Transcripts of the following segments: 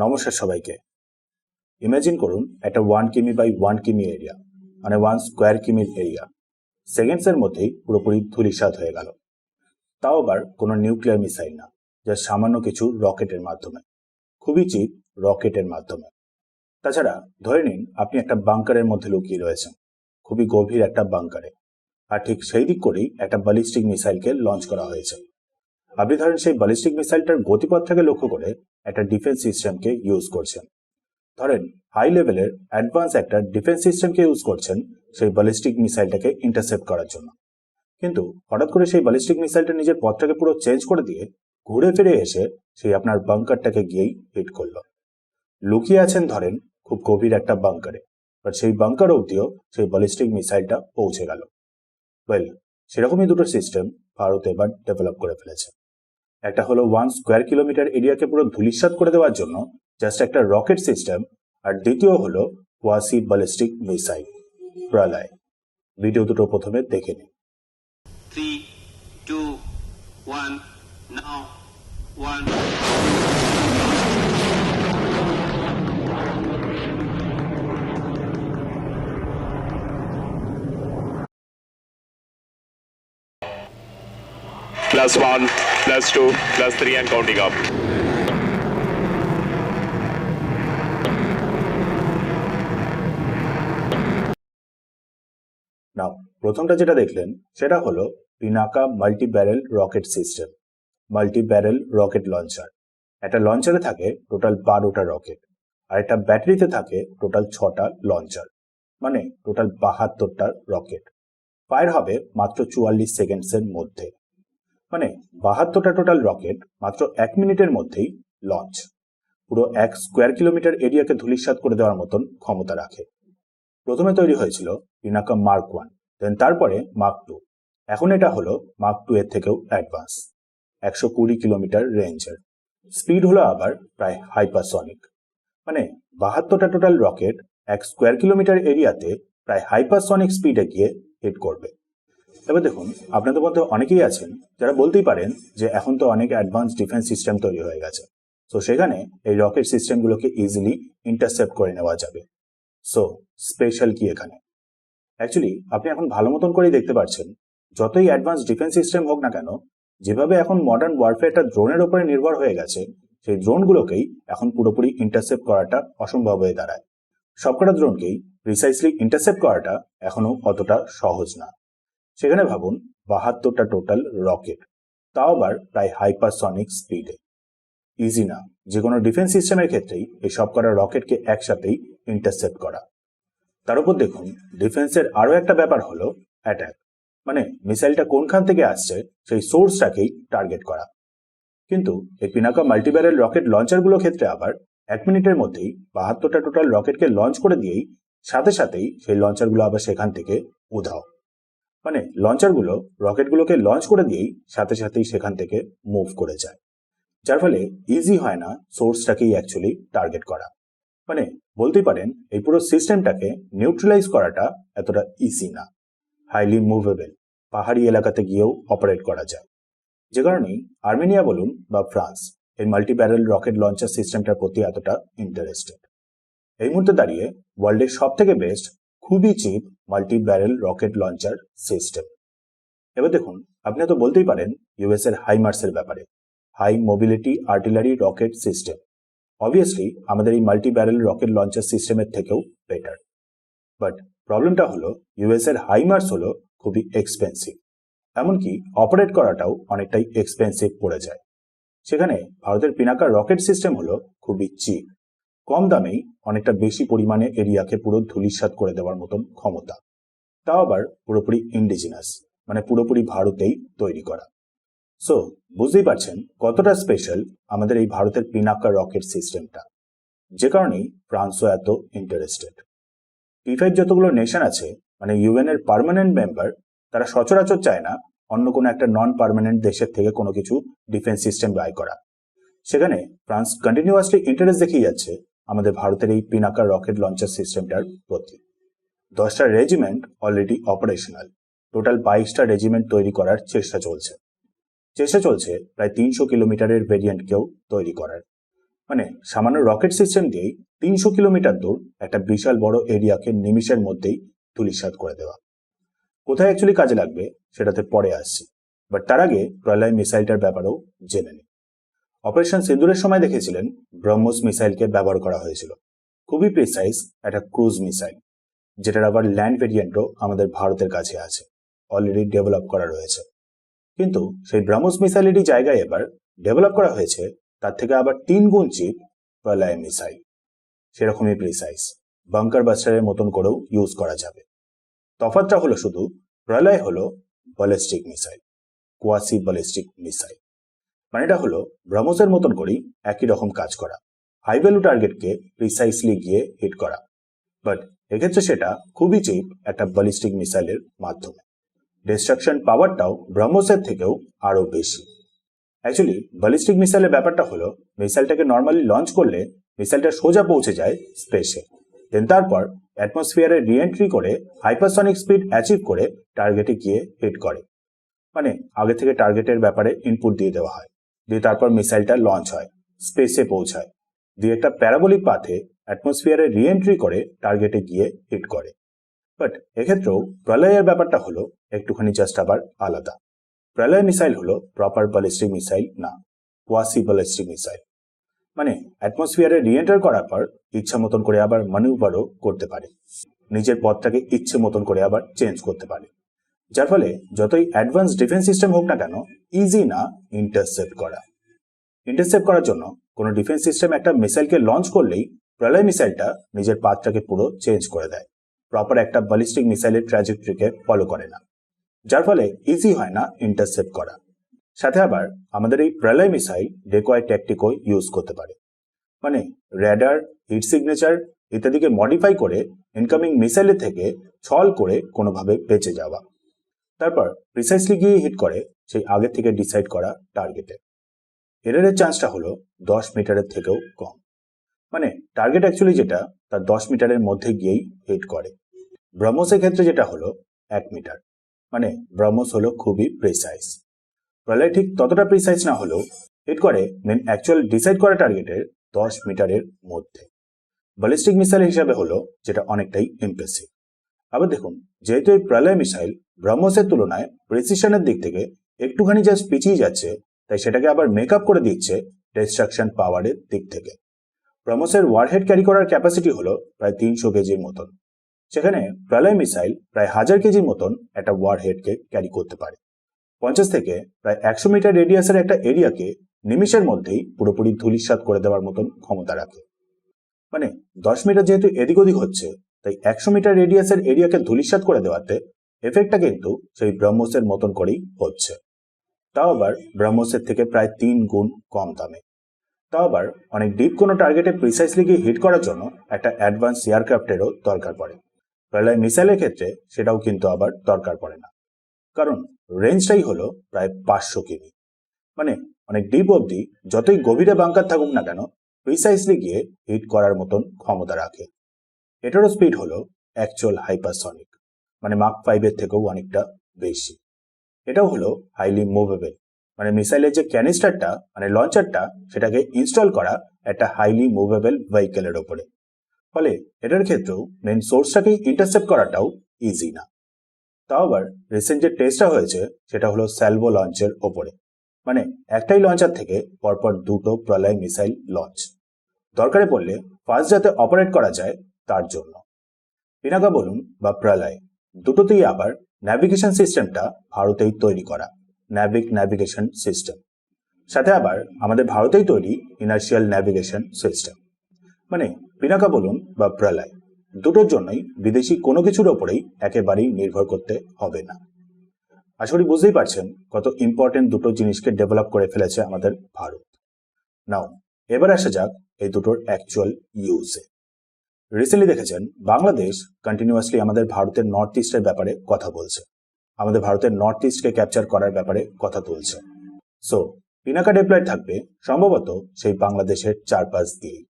নমস্কার সবাইকে। ইমাজিন করুন একটা 1 কিমি বাই 1 কিমি এরিয়া, মানে 1 স্কোয়ার কিমির এরিয়া সেকেন্ডসের মধ্যেই পুরোপুরি ধূলিসাৎ হয়ে গেল। তাও আবার কোনো নিউক্লিয়ার মিসাইল না, যা সামান্য কিছু রকেটের মাধ্যমে, খুবই চিপ রকেটের মাধ্যমে। তাছাড়া ধরে নিন আপনি একটা বাংকারের মধ্যে লুকিয়ে রয়েছেন, খুবই গভীর একটা বাংকারে, আর ঠিক সেই দিক করেই একটা ব্যালিস্টিক মিসাইলকে লঞ্চ করা হয়েছে। আপনি ধরেন সেই ব্যালিস্টিক মিসাইলটার গতিপথটাকে লক্ষ্য করে একটা ডিফেন্স সিস্টেমকে ইউজ করছেন। ধরেন হাই লেভেলের অ্যাডভান্স একটা ডিফেন্স সিস্টেমকে ইউজ করছেন সেই ব্যালিস্টিক মিসাইলটাকে ইন্টারসেপ্ট করার জন্য। কিন্তু হঠাৎ করে সেই ব্যালিস্টিক মিসাইলটা নিজের পথটাকে পুরো চেঞ্জ করে দিয়ে ঘুরে ফিরে এসে সেই আপনার বাংকারটাকে গিয়েই হিট করলো। লুকিয়ে আছেন ধরেন খুব গভীর একটা বাংকারে, বাট সেই বাংকার অবধিও সেই ব্যালিস্টিক মিসাইলটা পৌঁছে গেল। ওয়েল, সেরকমই দুটো সিস্টেম ভারত এবার ডেভেলপ করে ফেলেছে। একটা হলো 1 স্কোয়ার কিলোমিটার এরিয়াকে পুরো ধূলিসাৎ করে দেওয়ার জন্য জাস্ট একটা রকেট সিস্টেম, আর দ্বিতীয় হলো কোয়াসি ব্যালিস্টিক মিসাইল প্রলয়। ভিডিও দুটো প্রথমে দেখে নিন। 3, 2, 1, now, 1. +1, +2, +3 and counting up. নাও প্রথমটা যেটা দেখলেন সেটা হলো Pinaka multi barrel rocket system, multi barrel rocket launcher. একটা লঞ্চারে থাকে টোটাল 12টা রকেট, আর একটা ব্যাটারিতে থাকে টোটাল 6টা লঞ্চার, মানে টোটাল 72টা রকেট। ফায়ার হবে মাত্র 44 সেকেন্ডসের মধ্যে, মানে 72টা টোটাল রকেট মাত্র 1 মিনিটের মধ্যেই লঞ্চ। পুরো 1 স্কোয়ার কিলোমিটার এরিয়াকে ধূলিসাৎ করে দেওয়ার মতন ক্ষমতা রাখে। প্রথমে তৈরি হয়েছিল পিনাকা মার্ক 1, দেন তারপরে মার্ক 2। এখন এটা হলো মার্ক 2 এর থেকেও অ্যাডভান্স, 120 কিলোমিটার রেঞ্জের। স্পিড হলো আবার প্রায় হাইপারসনিক, মানে 72টা টোটাল রকেট 1 স্কোয়ার কিলোমিটার এরিয়াতে প্রায় হাইপারসনিক স্পিডে গিয়ে হিট করবে। এবার দেখুন, আপনাদের মধ্যে অনেকেই আছেন যারা বলতেই পারেন যে এখন তো অনেক অ্যাডভান্স ডিফেন্স সিস্টেম তৈরি হয়ে গেছে, তো সেখানে এই রকেট সিস্টেমগুলোকে ইজিলি ইন্টারসেপ্ট করে নেওয়া যাবে। সো স্পেশাল কি এখানে? অ্যাকচুয়ালি আপনি এখন ভালো মতন করেই দেখতে পাচ্ছেন, যতই অ্যাডভান্স ডিফেন্স সিস্টেম হোক না কেন, যেভাবে এখন মডার্ন ওয়ারফেয়ারটা ড্রোনের উপরে নির্ভর হয়ে গেছে, সেই ড্রোনগুলোকেই এখন পুরোপুরি ইন্টারসেপ্ট করাটা অসম্ভব হয়ে দাঁড়ায়। সবকটা ড্রোনকেই প্রিসাইসলি ইন্টারসেপ্ট করাটা এখনো অতটা সহজ না। সেখানে ভাবুন 72টা টোটাল রকেট, তাও আবার প্রায় হাইপারসনিক স্পিডে। ইজি না যে কোনো ডিফেন্স সিস্টেমের ক্ষেত্রেই এই সব কটা রকেটকে একসাথেই ইন্টারসেপ্ট করা। তার উপর দেখুন, ডিফেন্সের আরো একটা ব্যাপার হলো অ্যাটাক, মানে মিসাইলটা কোনখান থেকে আসছে সেই সোর্সটাকেই টার্গেট করা। কিন্তু এই পিনাকা মাল্টিব্যারেল রকেট লঞ্চারগুলোর ক্ষেত্রে আবার 1 মিনিটের মধ্যেই 72টা টোটাল রকেটকে লঞ্চ করে দিয়েই সাথে সাথেই সেই লঞ্চারগুলো আবার সেখান থেকে উধাও, মানে লঞ্চারগুলো রকেটগুলোকে লঞ্চ করে দিয়েই সাথে সাথেই সেখান থেকে মুভ করে যায়, যার ফলে ইজি হয় না সোর্সটাকেই অ্যাকচুয়ালি টার্গেট করা। মানে বলতেই পারেন এই পুরো সিস্টেমটাকে নিউট্রালাইজ করাটা এতটা ইজি না। হাইলি মুভেবল পাহাড়ি এলাকাতে গিয়েও অপারেট করা যায়, যে কারণেই আর্মেনিয়া বলুন বা ফ্রান্স এই মাল্টি ব্যারেল রকেট লঞ্চার সিস্টেমটার প্রতি এতটা ইন্টারেস্টেড। এই মুহূর্তে দাঁড়িয়ে ওয়ার্ল্ডের সব থেকে বেস্ট, খুবই cheap multi barrel rocket launcher system. এবার দেখুন, আপনি তো বলতেই পারেন ইউএস এর হাইমার্সের ব্যাপারে, high mobility artillery rocket system. Obviously আমাদের এই মাল্টি ব্যারেল রকেট লঞ্চার সিস্টেমের থেকেও বেটার, বাট প্রবলেমটা হলো ইউএস এর হাইমার্স হলো খুবই এক্সপেন্সিভ, এমনকি অপারেট করাটাও অনেকটাই এক্সপেন্সিভ পড়ে যায়। সেখানে ভারতের পিনাকা রকেট সিস্টেম হলো খুবই চিপ, কম দামেই অনেকটা বেশি পরিমাণে এরিয়াকে পুরো ধূলিসাৎ করে দেওয়ার মতন ক্ষমতা, তাও আবার পুরোপুরি ইন্ডিজিনাস, মানে পুরোপুরি ভারতেই তৈরি করা। সো বুঝতেই পারছেন কতটা স্পেশাল আমাদের এই ভারতের পিনাকা রকেট সিস্টেমটা, যে কারণেই ফ্রান্সও এত ইন্টারেস্টেড। P5 যতগুলো নেশন আছে, মানে ইউএন এর পার্মানেন্ট মেম্বার, তারা সচরাচর চায় না অন্য কোনো একটা নন পার্মানেন্ট দেশের থেকে কোনো কিছু ডিফেন্স সিস্টেম বাই করা। সেখানে ফ্রান্স কন্টিনিউয়াসলি ইন্টারেস্ট দেখিয়ে যাচ্ছে আমাদের ভারতের এই পিনাকা রকেট লঞ্চার সিস্টেমটার প্রতি। 10টা রেজিমেন্ট অলরেডি অপারেশনাল, টোটাল 22টা রেজিমেন্ট তৈরি করার চেষ্টা চলছে প্রায় 300 কিলোমিটারের ভেরিয়েন্টকেও তৈরি করার। মানে সামান্য রকেট সিস্টেম দিয়েই 300 কিলোমিটার দূর একটা বিশাল বড় এরিয়াকে নিমিষের মধ্যেই ধূলিসাৎ করে দেওয়া। কোথায় অ্যাকচুয়ালি কাজে লাগবে সেটাতে পরে আসছি, বাট তার আগে প্রলয় মিসাইলটার ব্যাপারেও জেনে নিই। অপারেশন সিঁদুরের সময় দেখেছিলেন ব্রহ্মোস মিসাইলকে ব্যবহার করা হয়েছিল। খুবই প্রিসাইজ একটা ক্রুজ মিসাইল, যেটার আবার ল্যান্ড ভেরিয়েন্টও আমাদের ভারতের কাছে আছে, অলরেডি ডেভেলপ করা রয়েছে। কিন্তু সেই ব্রহ্মোস মিসাইলেরই জায়গায় এবার ডেভেলপ করা হয়েছে তার থেকে আবার 3 গুণ চিপ প্রলয় মিসাইল। সেরকমই প্রিসাইজ, বাংকার বাস্টারের মতন করেও ইউজ করা যাবে। তফাৎটা হলো শুধু প্রলয় হলো ballistic missile, quasi ballistic missile. মানে এটা হলো ব্রহ্মোসের মতন করেই একই রকম কাজ করা, হাই ভ্যালু টার্গেটকে প্রিসাইসলি গিয়ে হিট করা, বাট এক্ষেত্রে সেটা খুবই চিপ একটা ব্যালিস্টিক মিসাইলের মাধ্যমে। ডিস্ট্রাকশন পাওয়ারটাও ব্রহ্মোসের থেকেও আরো বেশি। অ্যাকচুয়ালি ব্যালিস্টিক মিসাইলের ব্যাপারটা হলো মিসাইলটাকে নর্মালি লঞ্চ করলে মিসাইলটা সোজা পৌঁছে যায় স্পেসে, দেন তারপর অ্যাটমসফিয়ারে রিএন্ট্রি করে হাইপারসনিক স্পিড অ্যাচিভ করে টার্গেটে গিয়ে হিট করে। মানে আগে থেকে টার্গেটের ব্যাপারে ইনপুট দিয়ে দেওয়া হয়, দিয়ে তারপর মিসাইলটা লঞ্চ হয়, স্পেসে পৌঁছায়, দিয়ে একটা প্যারাবোলিক পাথে অ্যাটমসফিয়ারে রিএন্ট্রি করে টার্গেটে গিয়ে হিট করে। বাট এক্ষেত্রেও প্রলয়ের ব্যাপারটা হলো একটুখানি জাস্ট আবার আলাদা। প্রলয় মিসাইল হলো প্রপার ব্যালিস্টিক মিসাইল না, কোয়াসি ব্যালিস্টিক মিসাইল। মানে অ্যাটমসফিয়ারে রিএন্টার করার পর ইচ্ছা মতন করে আবার ম্যানুভারও করতে পারে, নিজের পথটাকে ইচ্ছে মতন করে আবার চেঞ্জ করতে পারে, যার ফলে যতই অ্যাডভান্স ডিফেন্স সিস্টেম হোক না কেন ইজি না ইন্টারসেপ্ট করা। ইন্টারসেপ্ট করার জন্য কোনো ডিফেন্স সিস্টেম একটা মিসাইলকে লঞ্চ করলেই প্রলয় মিসাইলটা নিজের পাথটাকে পুরো চেঞ্জ করে দেয়, প্রপার একটা ব্যালিস্টিক মিসাইলের ট্র্যাজেক্টরিকে ফলো করে না, যার ফলে ইজি হয় না ইন্টারসেপ্ট করা। সাথে আবার আমাদের এই প্রলয় মিসাইল ডেকয় ট্যাকটিকও ইউজ করতে পারে, মানে র্যাডার, হিট সিগনেচার ইত্যাদিকে মডিফাই করে ইনকামিং মিসাইলের থেকে ছল করে কোনোভাবে বেঁচে যাওয়া, তারপর প্রিসাইসলি গিয়ে হিট করে সেই আগে থেকে ডিসাইড করা টার্গেটে। এররের চান্সটা হলো 10 মিটারের থেকেও কম, মানে টার্গেট অ্যাকচুয়ালি যেটা তার 10 মিটারের মধ্যে গিয়েই হিট করে। ব্রহ্মোসের ক্ষেত্রে যেটা হলো 1 মিটার, মানে ব্রহ্মোস হলো খুবই প্রিসাইজ। প্রলয় ঠিক ততটা প্রিসাইজ না হলেও হিট করে মেন অ্যাকচুয়াল ডিসাইড করা টার্গেটের 10 মিটারের মধ্যে। ব্যালিস্টিক মিসাইল হিসাবে হলো যেটা অনেকটাই ইমপ্রেসিভ। আবার দেখুন, যেহেতু এই প্রলয় মিসাইল ব্রহ্মোসের তুলনায় প্রেসিশনের দিক থেকে একটুখানি জাস্ট পিছিয়ে যাচ্ছে, তাই সেটাকে আবার মেকআপ করে দিচ্ছে ডিস্ট্রাকশন পাওয়ারের দিক থেকে। ব্রহ্মোসের ওয়ারহেড ক্যারি করার ক্যাপাসিটি হলো প্রায় 300 কেজির মতন, সেখানে প্রলয় মিসাইল প্রায় 1000 কেজির মতন একটা ওয়ারহেডকে ক্যারি করতে পারে। 50 থেকে প্রায় 100 মিটার রেডিয়াসের একটা এরিয়াকে নিমিষের মধ্যেই পুরোপুরি ধূলিসাৎ করে দেওয়ার মতন ক্ষমতা রাখে। মানে 10 মিটার যেহেতু এদিক ওদিক হচ্ছে, তাই 100 মিটার রেডিয়াসের এরিয়াকে ধূলিসাৎ করে দেওয়াতে এফেক্টটা কিন্তু সেই ব্রহ্মোসের মতন করেই হচ্ছে, তাও আবার ব্রহ্মোসের থেকে প্রায় 3 গুণ কম দামে। তাও আবার অনেক ডিপ কোনো টার্গেটে প্রিসাইসলি গিয়ে হিট করার জন্য একটা অ্যাডভান্স এয়ারক্রাফটেরও দরকার পড়ে। প্রলয় মিসাইলের ক্ষেত্রে সেটাও কিন্তু আবার দরকার পড়ে না, কারণ রেঞ্জটাই হলো প্রায় 500 কিমি। মানে অনেক ডিপ অবধি যতই গভীরে বাংকার থাকুক না কেন প্রিসাইসলি গিয়ে হিট করার মতন ক্ষমতা রাখে। এটারও স্পিড হলো অ্যাকচুয়াল হাইপারসনিক, মানে মাক 5 এর থেকেও অনেকটা বেশি। এটাও হলো হাইলি মুভেবল, মানে মিসাইলের যে ক্যানিস্টারটা মানে লঞ্চারটা সেটাকে ইনস্টল করা একটা হাইলি মুভেবল ভেহিকেলের ওপরে, ফলে এটার ক্ষেত্রেও মেন সোর্সটাকেই ইন্টারসেপ্ট করাটাও ইজি না। তাও আবার রিসেন্ট যে টেস্টটা হয়েছে সেটা হলো স্যালভো লঞ্চের ওপরে, মানে একটাই লঞ্চার থেকে পরপর 2টো প্রলয় মিসাইল লঞ্চ, দরকারে পড়লে ফার্স্ট যাতে অপারেট করা যায় তার জন্য। পিনাকা বলুন বা প্রলয়, দুটোতেই আবার ন্যাভিগেশন সিস্টেমটা ভারতেই তৈরি করা, ন্যাভিক ন্যাভিগেশন সিস্টেম, সাথে আবার আমাদের ভারতেই তৈরি ইনার্শিয়াল ন্যাভিগেশন সিস্টেম। মানে পিনাকা বলুন বা প্রলয়, দুটোর জন্যই বিদেশি কোনো কিছুর ওপরেই একেবারেই নির্ভর করতে হবে না। আশা করি বুঝতেই পারছেন কত ইম্পর্টেন্ট দুটো জিনিসকে ডেভেলপ করে ফেলেছে আমাদের ভারত। নাও এবার আসা যাক এই দুটোর অ্যাকচুয়াল ইউজে। রিসেন্টলি দেখেছেন বাংলাদেশ কন্টিনিউয়াসলি আমাদের ভারতের নর্থ ইস্টের ব্যাপারে কথা বলছে, আমাদের ভারতের নর্থ ইস্টকে ক্যাপচার করার ব্যাপারে কথা তুলছে। সো পিনাকা ডিপ্লয়েড থাকবে সম্ভবত সেই বাংলাদেশের চারপাশ দিয়েই।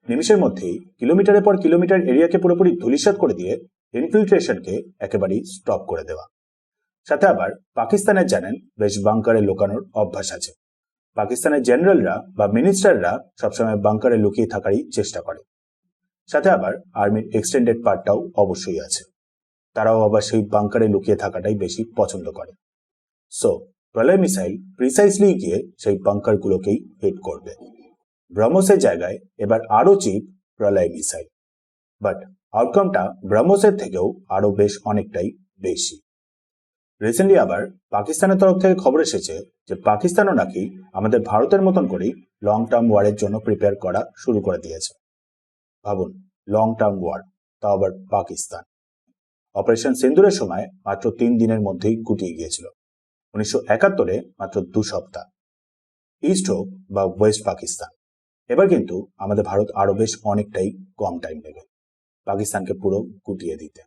নিমিষের মধ্যেই কিলোমিটারের পর কিলোমিটার এরিয়াকে পুরোপুরি ধূলিসাৎ করে দিয়ে ইনফিল্ট্রেশনকে একেবারেই স্টপ করে দেওয়া। সাথে আবার পাকিস্তানের জানেন বেশ বাংকারে লোকানোর অভ্যাস আছে, পাকিস্তানের জেনারেলরা বা মিনিস্টাররা সবসময় বাংকারে লুকিয়ে থাকারই চেষ্টা করে। সাথে আবার আর্মির এক্সটেন্ডেড পার্টটাও অবশ্যই আছে, তারাও আবার সেই বাংকারে লুকিয়ে থাকাটাই বেশি পছন্দ করে। সো প্রলয় মিসাইল প্রিসাইসলি গিয়ে সেই বাংকারগুলোকেই হিট করবে। ব্রহ্মসের জায়গায় এবার আরও চিপ প্রলয় মিসাইল, বাট আউটকামটা ব্রহ্মসের থেকেও আরও বেশ অনেকটাই বেশি। রিসেন্টলি আবার পাকিস্তানের তরফ থেকে খবর এসেছে যে পাকিস্তানও নাকি আমাদের ভারতের মতন করেই লং টার্ম ওয়ারের জন্য প্রিপেয়ার করা শুরু করে দিয়েছে। ভাবুন, লং টার্ম ওয়ার, তাও আবার পাকিস্তান। অপারেশন সিন্দুরের সময় মাত্র 3 দিনের মধ্যেই গুটিয়ে গিয়েছিল, 1971-এ মাত্র 2 সপ্তাহ। ইস্ট হোক বা ওয়েস্ট পাকিস্তান, এবার কিন্তু আমাদের ভারত আরো বেশ অনেকটাই কম টাইম নেবে পাকিস্তানকে পুরো গুটিয়ে দিতে।